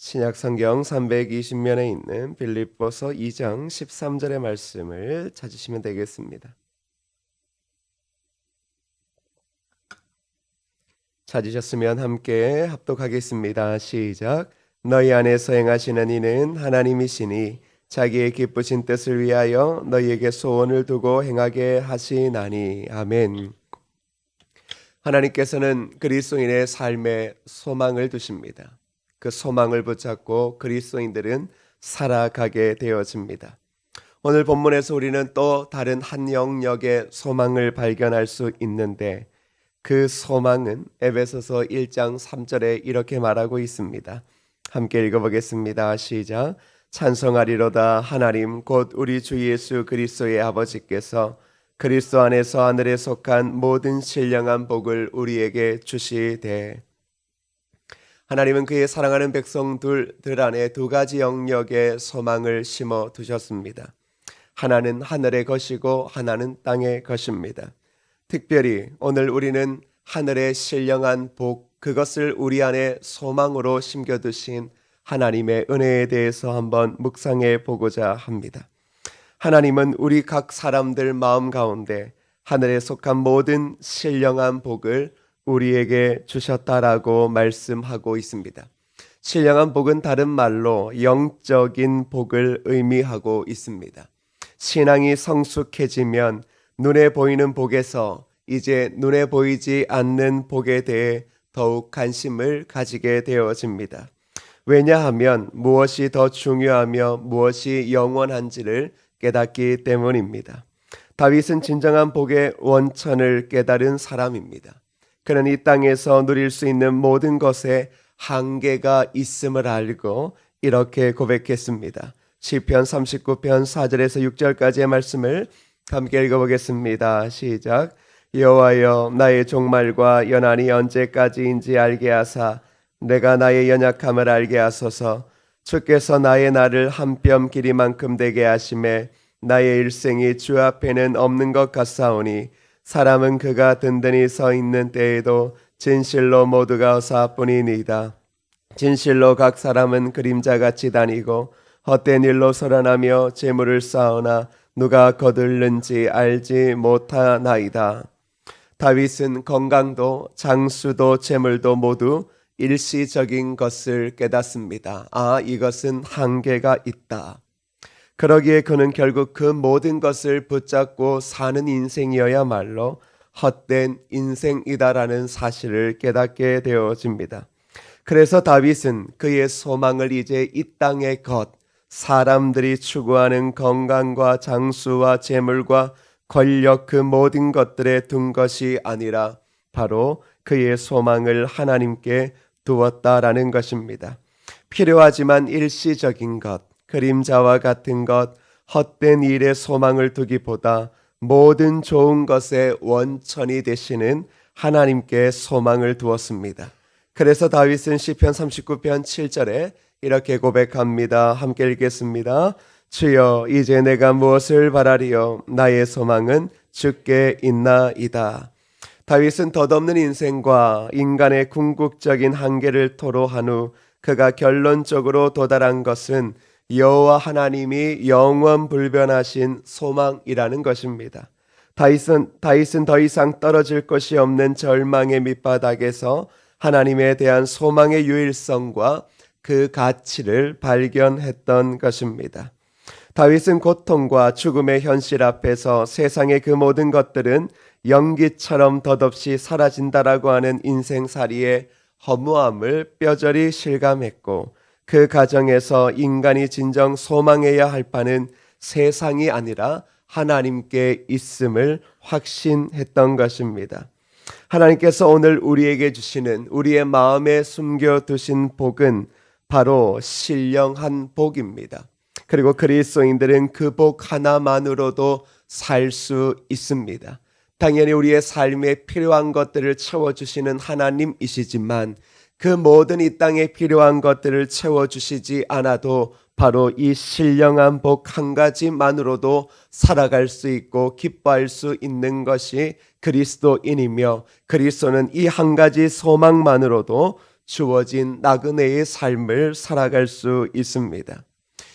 신약 성경 320면에 있는 빌립보서 2장 13절의 말씀을 찾으시면 되겠습니다. 찾으셨으면 함께 합독하겠습니다. 시작. 너희 안에서 행하시는 이는 하나님이시니 자기의 기쁘신 뜻을 위하여 너희에게 소원을 두고 행하게 하시나니. 아멘. 하나님께서는 그리스도인의 삶에 소망을 두십니다. 그 소망을 붙잡고 그리스도인들은 살아가게 되어집니다. 오늘 본문에서 우리는 또 다른 한 영역의 소망을 발견할 수 있는데 그 소망은 에베소서 1장 3절에 이렇게 말하고 있습니다. 함께 읽어보겠습니다. 시작. 찬송하리로다 하나님 곧 우리 주 예수 그리스도의 아버지께서 그리스도 안에서 하늘에 속한 모든 신령한 복을 우리에게 주시되. 하나님은 그의 사랑하는 백성들 안에 두 가지 영역의 소망을 심어 두셨습니다. 하나는 하늘의 것이고 하나는 땅의 것입니다. 특별히 오늘 우리는 하늘의 신령한 복, 그것을 우리 안에 소망으로 심겨두신 하나님의 은혜에 대해서 한번 묵상해 보고자 합니다. 하나님은 우리 각 사람들 마음 가운데 하늘에 속한 모든 신령한 복을 우리에게 주셨다라고 말씀하고 있습니다. 신령한 복은 다른 말로 영적인 복을 의미하고 있습니다. 신앙이 성숙해지면 눈에 보이는 복에서 이제 눈에 보이지 않는 복에 대해 더욱 관심을 가지게 되어집니다. 왜냐하면 무엇이 더 중요하며 무엇이 영원한지를 깨닫기 때문입니다. 다윗은 진정한 복의 원천을 깨달은 사람입니다. 그는 이 땅에서 누릴 수 있는 모든 것에 한계가 있음을 알고 이렇게 고백했습니다. 시편 39편 4절에서 6절까지의 말씀을 함께 읽어보겠습니다. 시작. 여호와여 나의 종말과 연한이 언제까지인지 알게 하사 내가 나의 연약함을 알게 하소서. 주께서 나의 날을 한 뼘 길이만큼 되게 하심에 나의 일생이 주 앞에는 없는 것 같사오니 사람은 그가 든든히 서 있는 때에도 진실로 모두가 허사뿐이니이다. 진실로 각 사람은 그림자같이 다니고 헛된 일로 소란하며 재물을 쌓으나 누가 거둘는지 알지 못하나이다. 다윗은 건강도 장수도 재물도 모두 일시적인 것을 깨닫습니다. 이것은 한계가 있다. 그러기에 그는 결국 그 모든 것을 붙잡고 사는 인생이어야말로 헛된 인생이다라는 사실을 깨닫게 되어집니다. 그래서 다윗은 그의 소망을 이제 이 땅의 것, 사람들이 추구하는 건강과 장수와 재물과 권력 그 모든 것들에 둔 것이 아니라 바로 그의 소망을 하나님께 두었다라는 것입니다. 필요하지만 일시적인 것, 그림자와 같은 것, 헛된 일에 소망을 두기보다 모든 좋은 것의 원천이 되시는 하나님께 소망을 두었습니다. 그래서 다윗은 시편 39편 7절에 이렇게 고백합니다. 함께 읽겠습니다. 주여 이제 내가 무엇을 바라리요 나의 소망은 주께 있나이다. 다윗은 덧없는 인생과 인간의 궁극적인 한계를 토로한 후 그가 결론적으로 도달한 것은 여호와 하나님이 영원불변하신 소망이라는 것입니다. 다윗은 더 이상 떨어질 것이 없는 절망의 밑바닥에서 하나님에 대한 소망의 유일성과 그 가치를 발견했던 것입니다. 다윗은 고통과 죽음의 현실 앞에서 세상의 그 모든 것들은 연기처럼 덧없이 사라진다라고 하는 인생살이의 허무함을 뼈저리 실감했고 그 가정에서 인간이 진정 소망해야 할 바는 세상이 아니라 하나님께 있음을 확신했던 것입니다. 하나님께서 오늘 우리에게 주시는 우리의 마음에 숨겨두신 복은 바로 신령한 복입니다. 그리고 그리스도인들은 그 복 하나만으로도 살 수 있습니다. 당연히 우리의 삶에 필요한 것들을 채워주시는 하나님이시지만 그 모든 이 땅에 필요한 것들을 채워주시지 않아도 바로 이 신령한 복 한 가지만으로도 살아갈 수 있고 기뻐할 수 있는 것이 그리스도인이며 그리스도는 이 한 가지 소망만으로도 주어진 나그네의 삶을 살아갈 수 있습니다.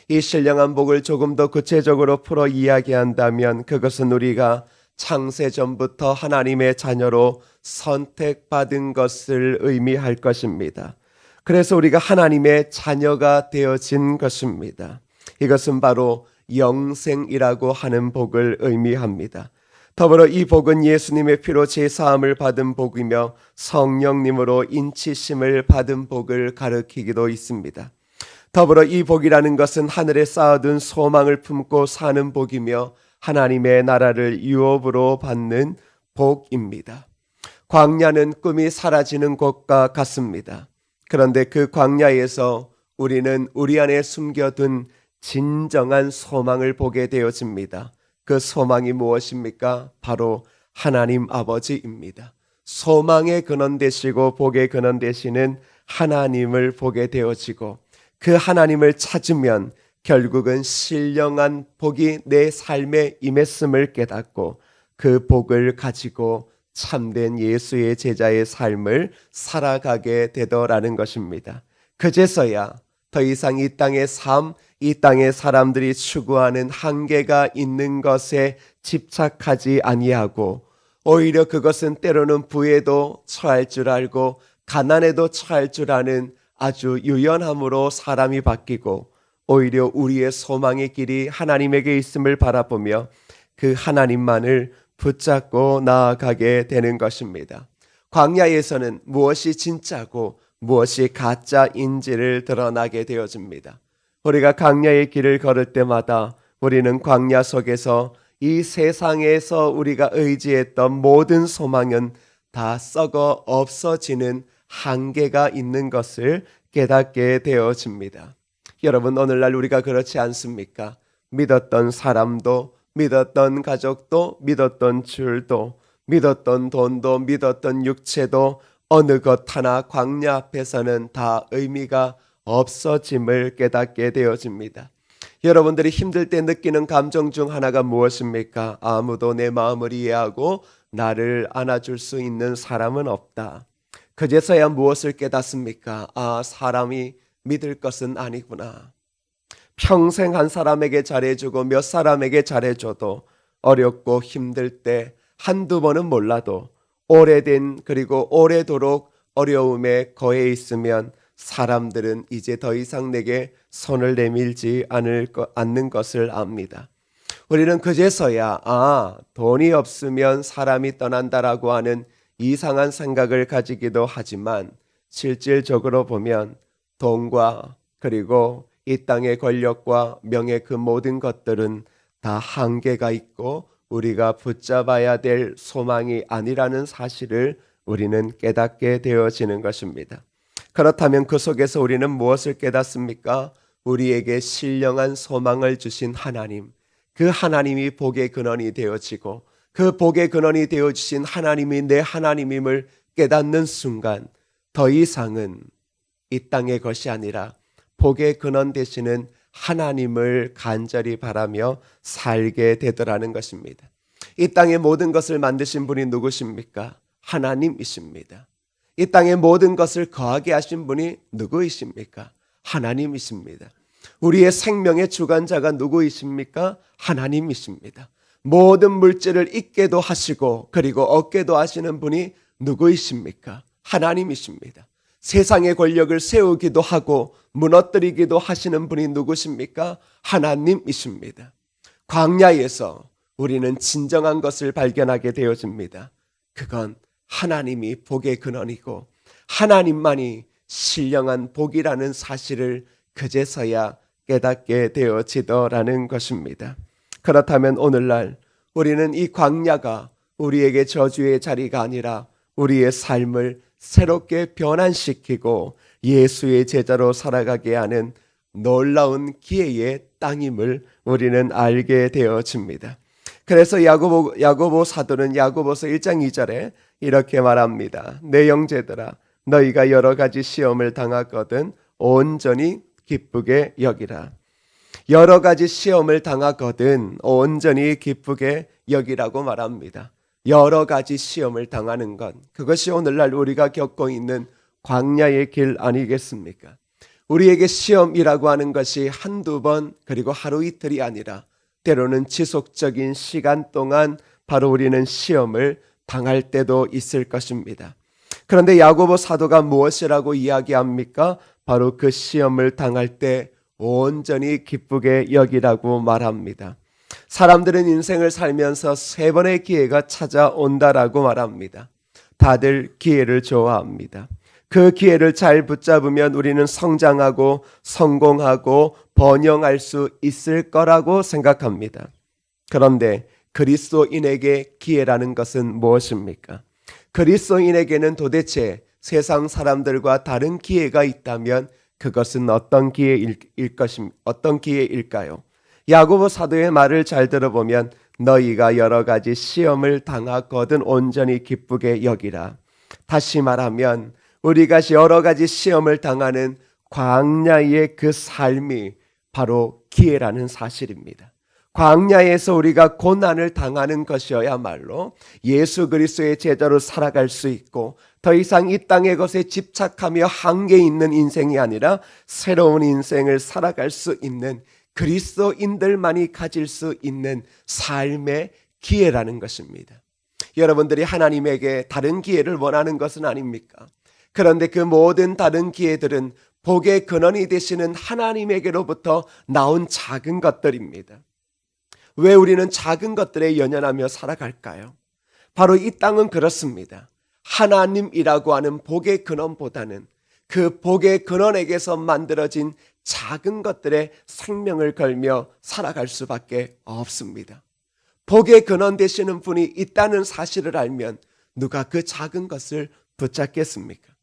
이 신령한 복을 조금 더 구체적으로 풀어 이야기한다면 그것은 우리가 창세전부터 하나님의 자녀로 선택받은 것을 의미할 것입니다. 그래서 우리가 하나님의 자녀가 되어진 것입니다. 이것은 바로 영생이라고 하는 복을 의미합니다. 더불어 이 복은 예수님의 피로 제사함을 받은 복이며 성령님으로 인치심을 받은 복을 가리키기도 있습니다. 더불어 이 복이라는 것은 하늘에 쌓아둔 소망을 품고 사는 복이며 하나님의 나라를 유업으로 받는 복입니다. 광야는 꿈이 사라지는 곳과 같습니다. 그런데 그 광야에서 우리는 우리 안에 숨겨둔 진정한 소망을 보게 되어집니다. 그 소망이 무엇입니까? 바로 하나님 아버지입니다. 소망의 근원 되시고 복의 근원 되시는 하나님을 보게 되어지고 그 하나님을 찾으면 결국은 신령한 복이 내 삶에 임했음을 깨닫고 그 복을 가지고 참된 예수의 제자의 삶을 살아가게 되더라는 것입니다. 그제서야 더 이상 이 땅의 삶, 이 땅의 사람들이 추구하는 한계가 있는 것에 집착하지 아니하고 오히려 그것은 때로는 부에도 처할 줄 알고 가난에도 처할 줄 아는 아주 유연함으로 사람이 바뀌고 오히려 우리의 소망의 길이 하나님에게 있음을 바라보며 그 하나님만을 붙잡고 나아가게 되는 것입니다. 광야에서는 무엇이 진짜고 무엇이 가짜인지를 드러나게 되어집니다. 우리가 광야의 길을 걸을 때마다 우리는 광야 속에서 이 세상에서 우리가 의지했던 모든 소망은 다 썩어 없어지는 한계가 있는 것을 깨닫게 되어집니다. 여러분, 오늘날 우리가 그렇지 않습니까? 믿었던 사람도, 믿었던 가족도, 믿었던 줄도, 믿었던 돈도, 믿었던 육체도 어느 것 하나 광야 앞에서는 다 의미가 없어짐을 깨닫게 되어집니다. 여러분들이 힘들 때 느끼는 감정 중 하나가 무엇입니까? 아무도 내 마음을 이해하고 나를 안아줄 수 있는 사람은 없다. 그제서야 무엇을 깨닫습니까? 아, 사람이 믿을 것은 아니구나. 평생 한 사람에게 잘해주고 몇 사람에게 잘해줘도 어렵고 힘들 때 한두 번은 몰라도 오래된 그리고 오래도록 어려움에 거해 있으면 사람들은 이제 더 이상 내게 손을 내밀지 않는 것을 압니다. 우리는 그제서야 돈이 없으면 사람이 떠난다라고 하는 이상한 생각을 가지기도 하지만 실질적으로 보면 돈과 그리고 이 땅의 권력과 명예 그 모든 것들은 다 한계가 있고 우리가 붙잡아야 될 소망이 아니라는 사실을 우리는 깨닫게 되어지는 것입니다. 그렇다면 그 속에서 우리는 무엇을 깨닫습니까? 우리에게 신령한 소망을 주신 하나님, 그 하나님이 복의 근원이 되어지고 그 복의 근원이 되어주신 하나님이 내 하나님임을 깨닫는 순간 더 이상은 이 땅의 것이 아니라 복의 근원 되시는 하나님을 간절히 바라며 살게 되더라는 것입니다. 이 땅의 모든 것을 만드신 분이 누구십니까? 하나님이십니다. 이 땅의 모든 것을 거하게 하신 분이 누구이십니까? 하나님이십니다. 우리의 생명의 주관자가 누구이십니까? 하나님이십니다. 모든 물질을 잊게도 하시고 그리고 얻게도 하시는 분이 누구이십니까? 하나님이십니다. 세상의 권력을 세우기도 하고 무너뜨리기도 하시는 분이 누구십니까? 하나님이십니다. 광야에서 우리는 진정한 것을 발견하게 되어집니다. 그건 하나님이 복의 근원이고 하나님만이 신령한 복이라는 사실을 그제서야 깨닫게 되어지더라는 것입니다. 그렇다면 오늘날 우리는 이 광야가 우리에게 저주의 자리가 아니라 우리의 삶을 새롭게 변환시키고 예수의 제자로 살아가게 하는 놀라운 기회의 땅임을 우리는 알게 되어집니다. 그래서 야고보 사도는 야고보서 1장 2절에 이렇게 말합니다. 내 형제들아, 너희가 여러 가지 시험을 당하거든 온전히 기쁘게 여기라. 여러 가지 시험을 당하거든 온전히 기쁘게 여기라고 말합니다. 여러 가지 시험을 당하는 것, 그것이 오늘날 우리가 겪고 있는 광야의 길 아니겠습니까? 우리에게 시험이라고 하는 것이 한두 번 그리고 하루 이틀이 아니라 때로는 지속적인 시간 동안 바로 우리는 시험을 당할 때도 있을 것입니다. 그런데 야고보 사도가 무엇이라고 이야기합니까? 바로 그 시험을 당할 때 온전히 기쁘게 여기라고 말합니다. 사람들은 인생을 살면서 3번의 기회가 찾아온다라고 말합니다. 다들 기회를 좋아합니다. 그 기회를 잘 붙잡으면 우리는 성장하고 성공하고 번영할 수 있을 거라고 생각합니다. 그런데 그리스도인에게 기회라는 것은 무엇입니까? 그리스도인에게는 도대체 세상 사람들과 다른 기회가 있다면 그것은 어떤 기회일까요? 야고보 사도의 말을 잘 들어보면 너희가 여러 가지 시험을 당하거든 온전히 기쁘게 여기라. 다시 말하면 우리가 여러 가지 시험을 당하는 광야의 그 삶이 바로 기회라는 사실입니다. 광야에서 우리가 고난을 당하는 것이어야말로 예수 그리스도의 제자로 살아갈 수 있고 더 이상 이 땅의 것에 집착하며 한계 있는 인생이 아니라 새로운 인생을 살아갈 수 있는 그리스도인들만이 가질 수 있는 삶의 기회라는 것입니다. 여러분들이 하나님에게 다른 기회를 원하는 것은 아닙니까? 그런데 그 모든 다른 기회들은 복의 근원이 되시는 하나님에게로부터 나온 작은 것들입니다. 왜 우리는 작은 것들에 연연하며 살아갈까요? 바로 이 땅은 그렇습니다. 하나님이라고 하는 복의 근원보다는 그 복의 근원에게서 만들어진 작은 것들에 생명을 걸며 살아갈 수밖에 없습니다. 복의 근원 되시는 분이 있다는 사실을 알면 누가 그 작은 것을 붙잡겠습니까?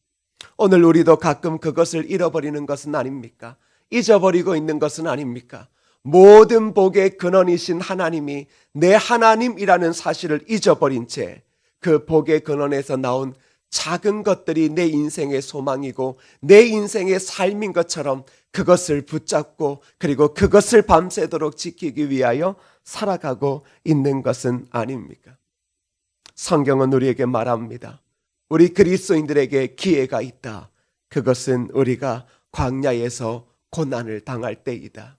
오늘 우리도 가끔 그것을 잃어버리는 것은 아닙니까? 잊어버리고 있는 것은 아닙니까? 모든 복의 근원이신 하나님이 내 하나님이라는 사실을 잊어버린 채 그 복의 근원에서 나온 작은 것들이 내 인생의 소망이고 내 인생의 삶인 것처럼 그것을 붙잡고 그리고 그것을 밤새도록 지키기 위하여 살아가고 있는 것은 아닙니까? 성경은 우리에게 말합니다. 우리 그리스도인들에게 기회가 있다. 그것은 우리가 광야에서 고난을 당할 때이다.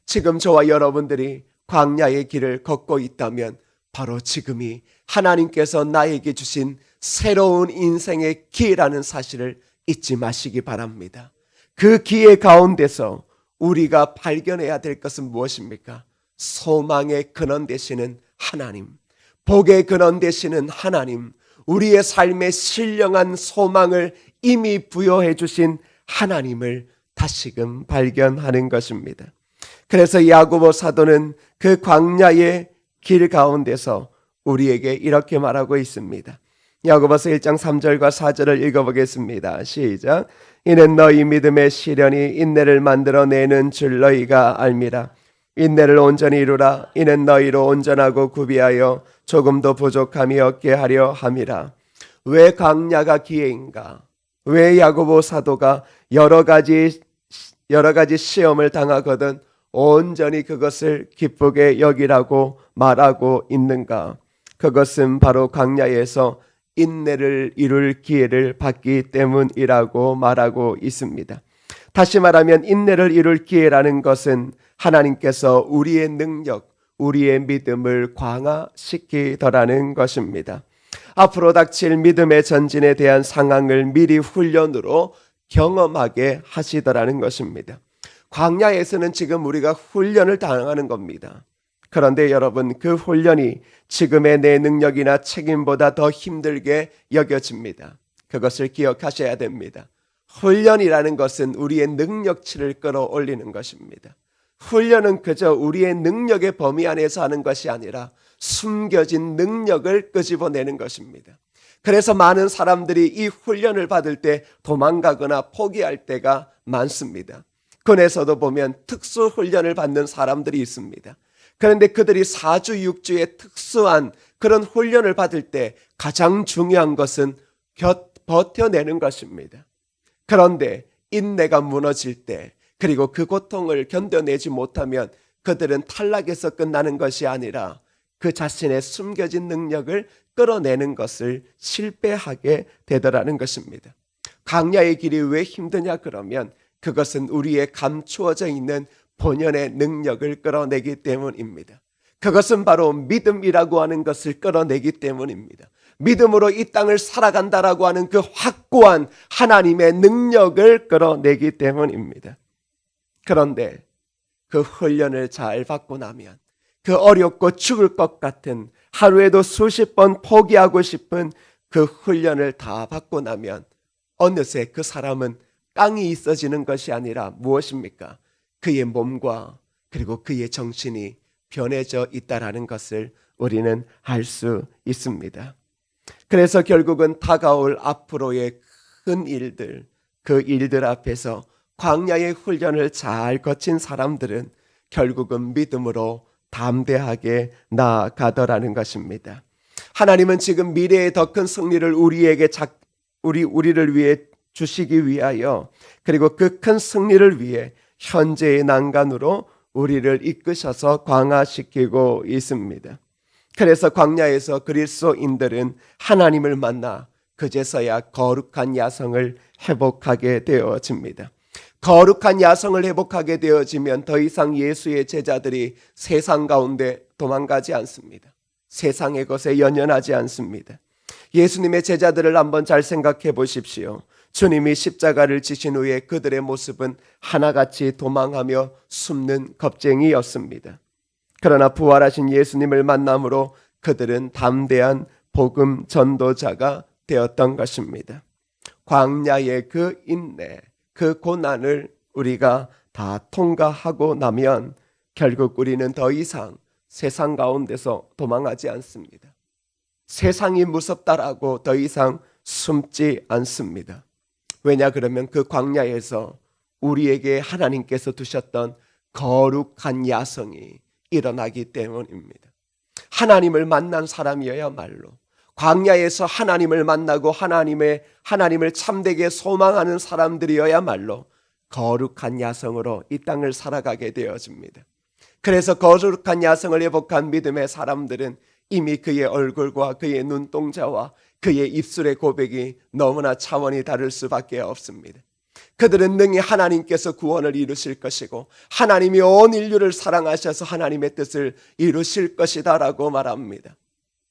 지금 저와 여러분들이 광야의 길을 걷고 있다면 바로 지금이 하나님께서 나에게 주신 새로운 인생의 기회라는 사실을 잊지 마시기 바랍니다. 그 기회 가운데서 우리가 발견해야 될 것은 무엇입니까? 소망의 근원 되시는 하나님, 복의 근원 되시는 하나님, 우리의 삶에 신령한 소망을 이미 부여해 주신 하나님을 다시금 발견하는 것입니다. 그래서 야고보 사도는 그 광야의 길 가운데서 우리에게 이렇게 말하고 있습니다. 야고보서 1장 3절과 4절을 읽어보겠습니다. 시작. 이는 너희 믿음의 시련이 인내를 만들어내는 줄 너희가 알미라. 인내를 온전히 이루라. 이는 너희로 온전하고 구비하여 조금도 부족함이 없게 하려 함이라. 왜 광야가 기회인가? 왜 야고보 사도가 여러 가지 시험을 당하거든 온전히 그것을 기쁘게 여기라고 말하고 있는가? 그것은 바로 광야에서 인내를 이룰 기회를 받기 때문이라고 말하고 있습니다. 다시 말하면 인내를 이룰 기회라는 것은 하나님께서 우리의 능력, 우리의 믿음을 강화시키더라는 것입니다. 앞으로 닥칠 믿음의 전진에 대한 상황을 미리 훈련으로 경험하게 하시더라는 것입니다. 광야에서는 지금 우리가 훈련을 당하는 겁니다. 그런데 여러분, 그 훈련이 지금의 내 능력이나 책임보다 더 힘들게 여겨집니다. 그것을 기억하셔야 됩니다. 훈련이라는 것은 우리의 능력치를 끌어올리는 것입니다. 훈련은 그저 우리의 능력의 범위 안에서 하는 것이 아니라 숨겨진 능력을 끄집어내는 것입니다. 그래서 많은 사람들이 이 훈련을 받을 때 도망가거나 포기할 때가 많습니다. 군에서도 보면 특수 훈련을 받는 사람들이 있습니다. 그런데 그들이 4주, 6주의 특수한 그런 훈련을 받을 때 가장 중요한 것은 버텨내는 것입니다. 그런데 인내가 무너질 때 그리고 그 고통을 견뎌내지 못하면 그들은 탈락에서 끝나는 것이 아니라 그 자신의 숨겨진 능력을 끌어내는 것을 실패하게 되더라는 것입니다. 광야의 길이 왜 힘드냐 그러면 그것은 우리의 감추어져 있는 본연의 능력을 끌어내기 때문입니다. 그것은 바로 믿음이라고 하는 것을 끌어내기 때문입니다. 믿음으로 이 땅을 살아간다라고 하는 그 확고한 하나님의 능력을 끌어내기 때문입니다. 그런데 그 훈련을 잘 받고 나면 그 어렵고 죽을 것 같은 하루에도 수십 번 포기하고 싶은 그 훈련을 다 받고 나면 어느새 그 사람은 깡이 있어지는 것이 아니라 무엇입니까? 그의 몸과 그리고 그의 정신이 변해져 있다라는 것을 우리는 알 수 있습니다. 그래서 결국은 다가올 앞으로의 큰 일들, 그 일들 앞에서 광야의 훈련을 잘 거친 사람들은 결국은 믿음으로 담대하게 나아가더라는 것입니다. 하나님은 지금 미래의 더 큰 승리를 우리를 위해 주시기 위하여 그리고 그 큰 승리를 위해 현재의 난간으로 우리를 이끄셔서 강화시키고 있습니다. 그래서 광야에서 그리스도인들은 하나님을 만나 그제서야 거룩한 야성을 회복하게 되어집니다. 거룩한 야성을 회복하게 되어지면 더 이상 예수의 제자들이 세상 가운데 도망가지 않습니다. 세상의 것에 연연하지 않습니다. 예수님의 제자들을 한번 잘 생각해 보십시오. 주님이 십자가를 지신 후에 그들의 모습은 하나같이 도망하며 숨는 겁쟁이였습니다. 그러나 부활하신 예수님을 만남으로 그들은 담대한 복음 전도자가 되었던 것입니다. 광야의 그 인내, 그 고난을 우리가 다 통과하고 나면 결국 우리는 더 이상 세상 가운데서 도망하지 않습니다. 세상이 무섭다라고 더 이상 숨지 않습니다. 왜냐 그러면 그 광야에서 우리에게 하나님께서 두셨던 거룩한 야성이 일어나기 때문입니다. 하나님을 만난 사람이어야말로 광야에서 하나님을 만나고 하나님을 참되게 소망하는 사람들이어야말로 거룩한 야성으로 이 땅을 살아가게 되어집니다. 그래서 거룩한 야성을 회복한 믿음의 사람들은 이미 그의 얼굴과 그의 눈동자와 그의 입술의 고백이 너무나 차원이 다를 수밖에 없습니다. 그들은 능히 하나님께서 구원을 이루실 것이고 하나님이 온 인류를 사랑하셔서 하나님의 뜻을 이루실 것이다 라고 말합니다.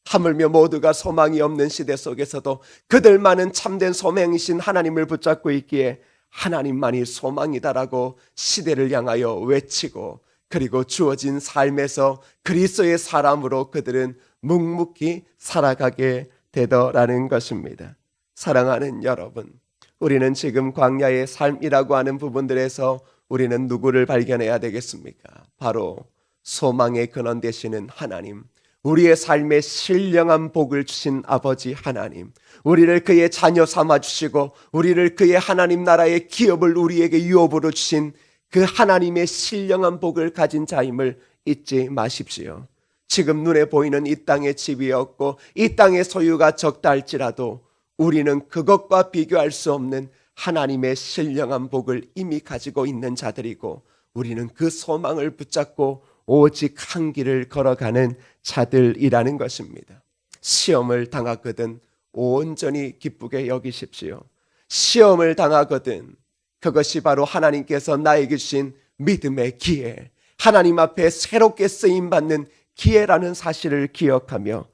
하물며 모두가 소망이 없는 시대 속에서도 그들만은 참된 소망이신 하나님을 붙잡고 있기에 하나님만이 소망이다라고 시대를 향하여 외치고 그리고 주어진 삶에서 그리스도의 사람으로 그들은 묵묵히 살아가게 되더라는 것입니다. 사랑하는 여러분, 우리는 지금 광야의 삶이라고 하는 부분들에서 우리는 누구를 발견해야 되겠습니까? 바로 소망의 근원 되시는 하나님, 우리의 삶에 신령한 복을 주신 아버지 하나님, 우리를 그의 자녀 삼아주시고 우리를 그의 하나님 나라의 기업을 우리에게 유업으로 주신 그 하나님의 신령한 복을 가진 자임을 잊지 마십시오. 지금 눈에 보이는 이 땅의 집이 없고 이 땅의 소유가 적다 할지라도 우리는 그것과 비교할 수 없는 하나님의 신령한 복을 이미 가지고 있는 자들이고 우리는 그 소망을 붙잡고 오직 한 길을 걸어가는 자들이라는 것입니다. 시험을 당하거든 온전히 기쁘게 여기십시오. 시험을 당하거든 그것이 바로 하나님께서 나에게 주신 믿음의 기회, 하나님 앞에 새롭게 쓰임받는 기회라는 사실을 기억하며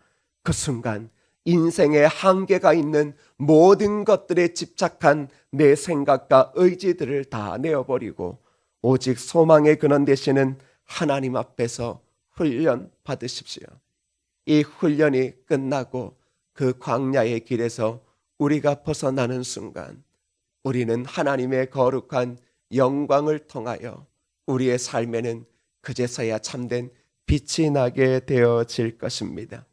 그 순간 인생의 한계가 있는 모든 것들에 집착한 내 생각과 의지들을 다 내어버리고 오직 소망의 근원 되시는 하나님 앞에서 훈련 받으십시오. 이 훈련이 끝나고 그 광야의 길에서 우리가 벗어나는 순간 우리는 하나님의 거룩한 영광을 통하여 우리의 삶에는 그제서야 참된 빛이 나게 되어질 것입니다.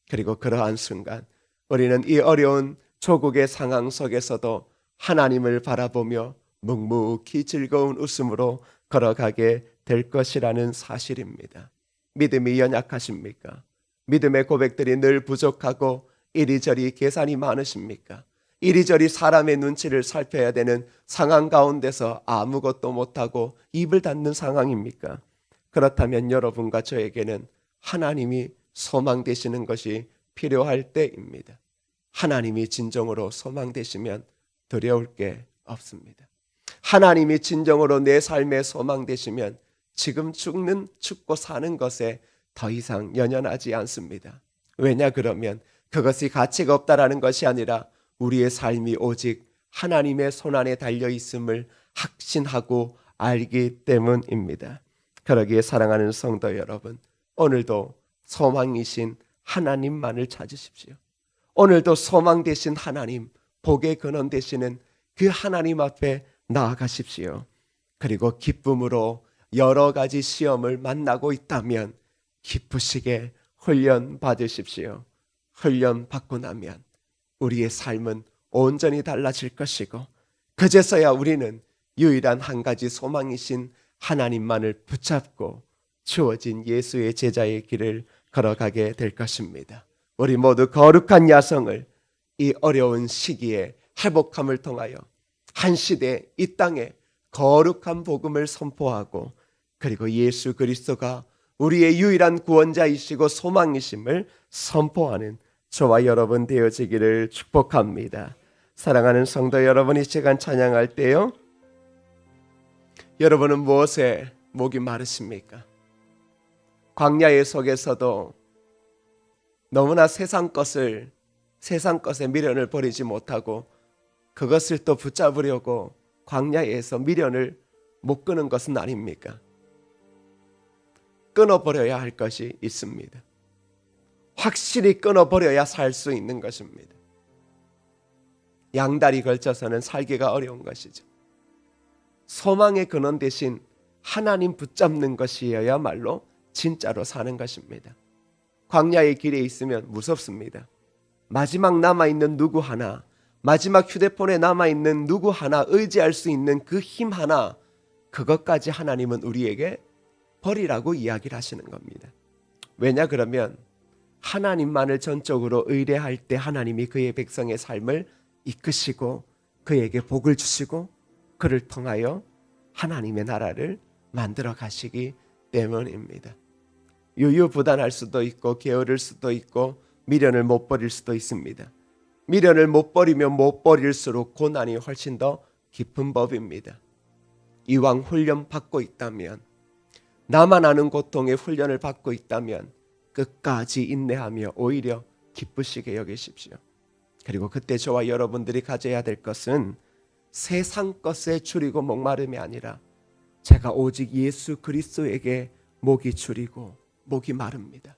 그리고 그러한 순간 우리는 이 어려운 조국의 상황 속에서도 하나님을 바라보며 묵묵히 즐거운 웃음으로 걸어가게 될 것이라는 사실입니다. 믿음이 연약하십니까? 믿음의 고백들이 늘 부족하고 이리저리 계산이 많으십니까? 이리저리 사람의 눈치를 살펴야 되는 상황 가운데서 아무것도 못하고 입을 닫는 상황입니까? 그렇다면 여러분과 저에게는 하나님이 소망 되시는 것이 필요할 때입니다. 하나님이 진정으로 소망 되시면 두려울 게 없습니다. 하나님이 진정으로 내 삶의 소망 되시면 지금 죽고 사는 것에 더 이상 연연하지 않습니다. 왜냐 그러면 그것이 가치가 없다라는 것이 아니라 우리의 삶이 오직 하나님의 손안에 달려 있음을 확신하고 알기 때문입니다. 그러기에 사랑하는 성도 여러분, 오늘도 소망이신 하나님만을 찾으십시오. 오늘도 소망 되신 하나님, 복의 근원 되시는 그 하나님 앞에 나아가십시오. 그리고 기쁨으로 여러 가지 시험을 만나고 있다면 기쁘시게 훈련 받으십시오. 훈련 받고 나면 우리의 삶은 온전히 달라질 것이고 그제서야 우리는 유일한 한 가지 소망이신 하나님만을 붙잡고 주어진 예수의 제자의 길을 걸어가게 될 것입니다. 우리 모두 거룩한 야성을 이 어려운 시기에 회복함을 통하여 한 시대 이 땅에 거룩한 복음을 선포하고 그리고 예수 그리스도가 우리의 유일한 구원자이시고 소망이심을 선포하는 저와 여러분 되어지기를 축복합니다. 사랑하는 성도 여러분, 이 시간 찬양할 때요, 여러분은 무엇에 목이 마르십니까? 광야의 속에서도 너무나 세상 것에 미련을 버리지 못하고 그것을 또 붙잡으려고 광야에서 미련을 못 끄는 것은 아닙니까? 끊어버려야 할 것이 있습니다. 확실히 끊어버려야 살 수 있는 것입니다. 양다리 걸쳐서는 살기가 어려운 것이죠. 소망의 근원 대신 하나님 붙잡는 것이어야말로 진짜로 사는 것입니다. 광야의 길에 있으면 무섭습니다. 마지막 남아있는 누구 하나, 마지막 휴대폰에 남아있는 누구 하나 의지할 수 있는 그 힘 하나, 그것까지 하나님은 우리에게 버리라고 이야기를 하시는 겁니다. 왜냐 그러면 하나님만을 전적으로 의뢰할 때 하나님이 그의 백성의 삶을 이끄시고 그에게 복을 주시고 그를 통하여 하나님의 나라를 만들어 가시기 때문입니다. 유유부단할 수도 있고 게으를 수도 있고 미련을 못 버릴 수도 있습니다. 미련을 못 버리면 못 버릴수록 고난이 훨씬 더 깊은 법입니다. 이왕 훈련 받고 있다면, 나만 아는 고통의 훈련을 받고 있다면 끝까지 인내하며 오히려 기쁘시게 여기십시오. 그리고 그때 저와 여러분들이 가져야 될 것은 세상 것에 줄이고 목마름이 아니라 제가 오직 예수 그리스도에게 목이 줄이고 목이 마릅니다.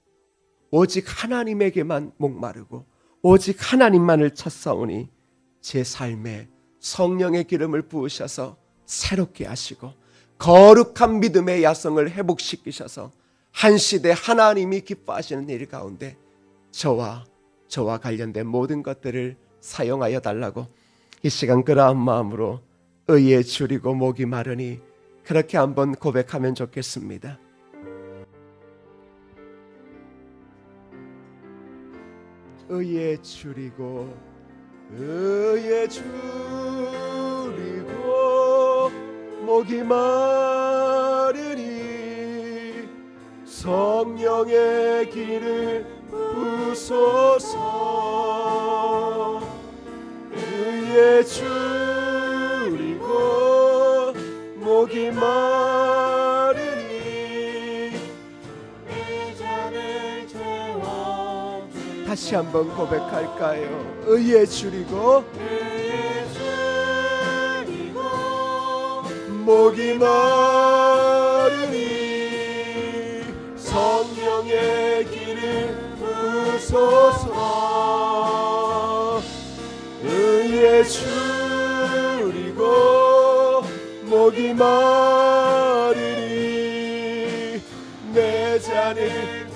오직 하나님에게만 목마르고 오직 하나님만을 찾사오니 제 삶에 성령의 기름을 부으셔서 새롭게 하시고 거룩한 믿음의 야성을 회복시키셔서 한 시대 하나님이 기뻐하시는 일 가운데 저와 관련된 모든 것들을 사용하여 달라고 이 시간 그러한 마음으로 의에 줄이고 목이 마르니 그렇게 한번 고백하면 좋겠습니다. 의에 줄이고 목이 마르니 성령의 길을 부소서. 의에 줄이고 목이 마르니 내 잔을 채워주소서. 다시 한번 고백할까요? 의에 줄이고 목이 마르니 성령의 길을 부소서. 의에 줄이고 목이 마르니 내 잔을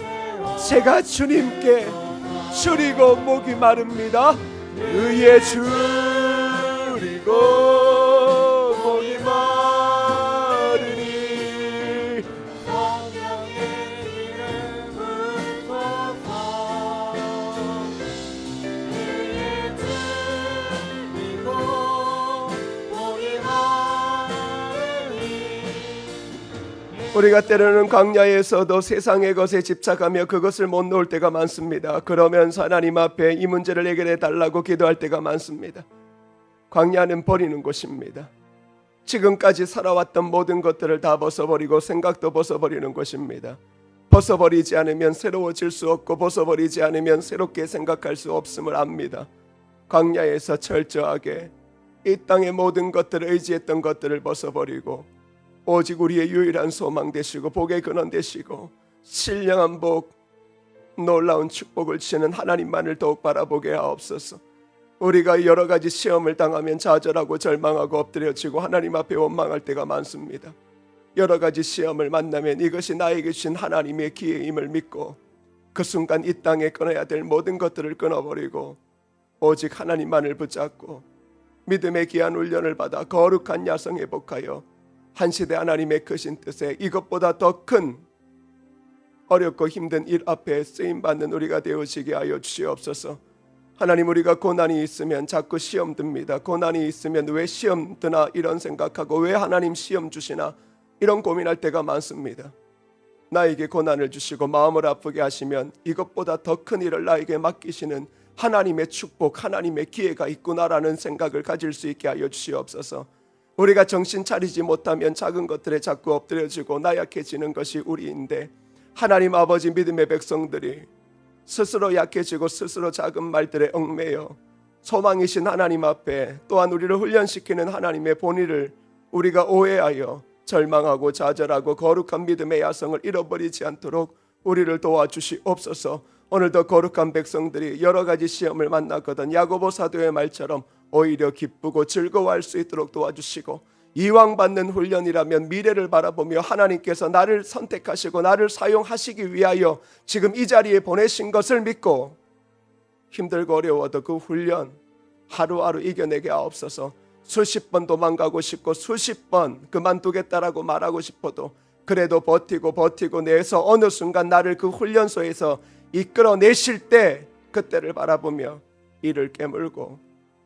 제가 주님께 줄이고 목이 마릅니다. 의에 줄이고 우리가 때로는 광야에서도 세상의 것에 집착하며 그것을 못 놓을 때가 많습니다. 그러면서 하나님 앞에 이 문제를 해결해 달라고 기도할 때가 많습니다. 광야는 버리는 곳입니다. 지금까지 살아왔던 모든 것들을 다 벗어버리고 생각도 벗어버리는 곳입니다. 벗어버리지 않으면 새로워질 수 없고 벗어버리지 않으면 새롭게 생각할 수 없음을 압니다. 광야에서 철저하게 이 땅의 모든 것들을 의지했던 것들을 벗어버리고 오직 우리의 유일한 소망 되시고 복의 근원 되시고 신령한 복, 놀라운 축복을 주시는 하나님만을 더욱 바라보게 하옵소서. 우리가 여러 가지 시험을 당하면 좌절하고 절망하고 엎드려지고 하나님 앞에 원망할 때가 많습니다. 여러 가지 시험을 만나면 이것이 나에게 주신 하나님의 기회임을 믿고 그 순간 이 땅에 끊어야 될 모든 것들을 끊어버리고 오직 하나님만을 붙잡고 믿음의 귀한 훈련을 받아 거룩한 야성에 복하여 한 시대 하나님의 크신 뜻에 이것보다 더 큰 어렵고 힘든 일 앞에 쓰임받는 우리가 되어지게 하여 주시옵소서. 하나님, 우리가 고난이 있으면 자꾸 시험 듭니다. 고난이 있으면 왜 시험 드나 이런 생각하고 왜 하나님 시험 주시나 이런 고민할 때가 많습니다. 나에게 고난을 주시고 마음을 아프게 하시면 이것보다 더 큰 일을 나에게 맡기시는 하나님의 축복, 하나님의 기회가 있구나라는 생각을 가질 수 있게 하여 주시옵소서. 우리가 정신 차리지 못하면 작은 것들에 자꾸 엎드려지고 나약해지는 것이 우리인데 하나님 아버지, 믿음의 백성들이 스스로 약해지고 스스로 작은 말들에 얽매여 소망이신 하나님 앞에 또한 우리를 훈련시키는 하나님의 본의를 우리가 오해하여 절망하고 좌절하고 거룩한 믿음의 야성을 잃어버리지 않도록 우리를 도와주시옵소서. 오늘도 거룩한 백성들이 여러 가지 시험을 만났거든 야고보 사도의 말처럼 오히려 기쁘고 즐거워할 수 있도록 도와주시고, 이왕 받는 훈련이라면 미래를 바라보며 하나님께서 나를 선택하시고 나를 사용하시기 위하여 지금 이 자리에 보내신 것을 믿고 힘들고 어려워도 그 훈련 하루하루 이겨내게 하옵소서. 수십 번 도망가고 싶고 수십 번 그만두겠다라고 말하고 싶어도 그래도 버티고 내서 어느 순간 나를 그 훈련소에서 이끌어내실 때 그때를 바라보며 이를 깨물고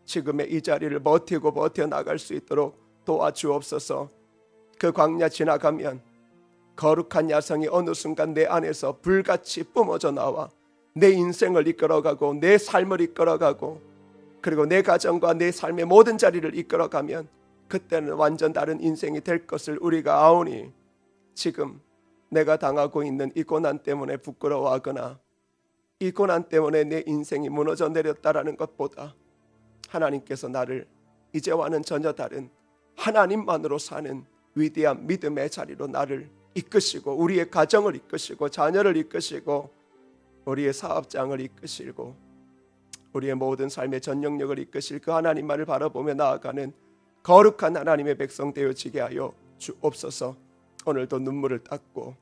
지금의 이 자리를 버텨나갈 수 있도록 도와주옵소서. 그 광야 지나가면 거룩한 야성이 어느 순간 내 안에서 불같이 뿜어져 나와 내 인생을 이끌어가고 내 삶을 이끌어가고 그리고 내 가정과 내 삶의 모든 자리를 이끌어가면 그때는 완전 다른 인생이 될 것을 우리가 아오니, 지금 내가 당하고 있는 이 고난 때문에 부끄러워하거나 이 고난 때문에 내 인생이 무너져 내렸다라는 것보다 하나님께서 나를 이제와는 전혀 다른 하나님만으로 사는 위대한 믿음의 자리로 나를 이끄시고 우리의 가정을 이끄시고 자녀를 이끄시고 우리의 사업장을 이끄시고 우리의 모든 삶의 전 영역을 이끄실 그 하나님만을 바라보며 나아가는 거룩한 하나님의 백성 되어지게 하여 주옵소서. 오늘도 눈물을 닦고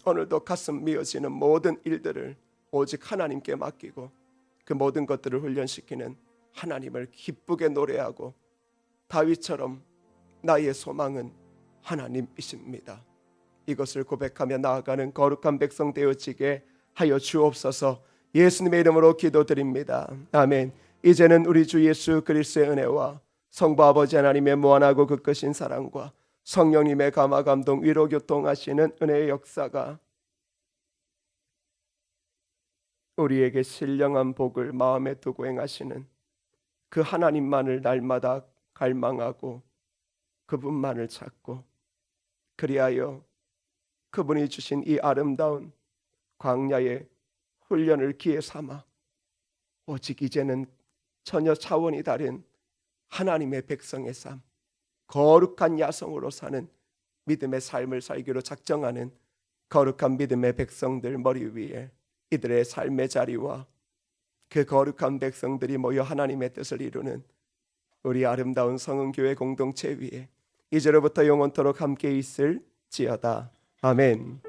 오늘도 가슴 미어지는 모든 일들을 오직 하나님께 맡기고 그 모든 것들을 훈련시키는 하나님을 기쁘게 노래하고 다윗처럼 나의 소망은 하나님이십니다. 이것을 고백하며 나아가는 거룩한 백성 되어지게 하여 주옵소서. 예수님의 이름으로 기도드립니다. 아멘. 이제는 우리 주 예수 그리스도의 은혜와 성부 아버지 하나님의 무한하고 극크신 사랑과 성령님의 감화 감동 위로 교통하시는 은혜의 역사가 우리에게 신령한 복을 마음에 두고 행하시는 그 하나님만을 날마다 갈망하고 그분만을 찾고 그리하여 그분이 주신 이 아름다운 광야의 훈련을 기회 삼아 오직 이제는 전혀 차원이 다른 하나님의 백성의 삶, 거룩한 야성으로 사는 믿음의 삶을 살기로 작정하는 거룩한 믿음의 백성들 머리 위에 이들의 삶의 자리와 그 거룩한 백성들이 모여 하나님의 뜻을 이루는 우리 아름다운 성은교회 공동체 위에 이제로부터 영원토록 함께 있을지어다. 아멘.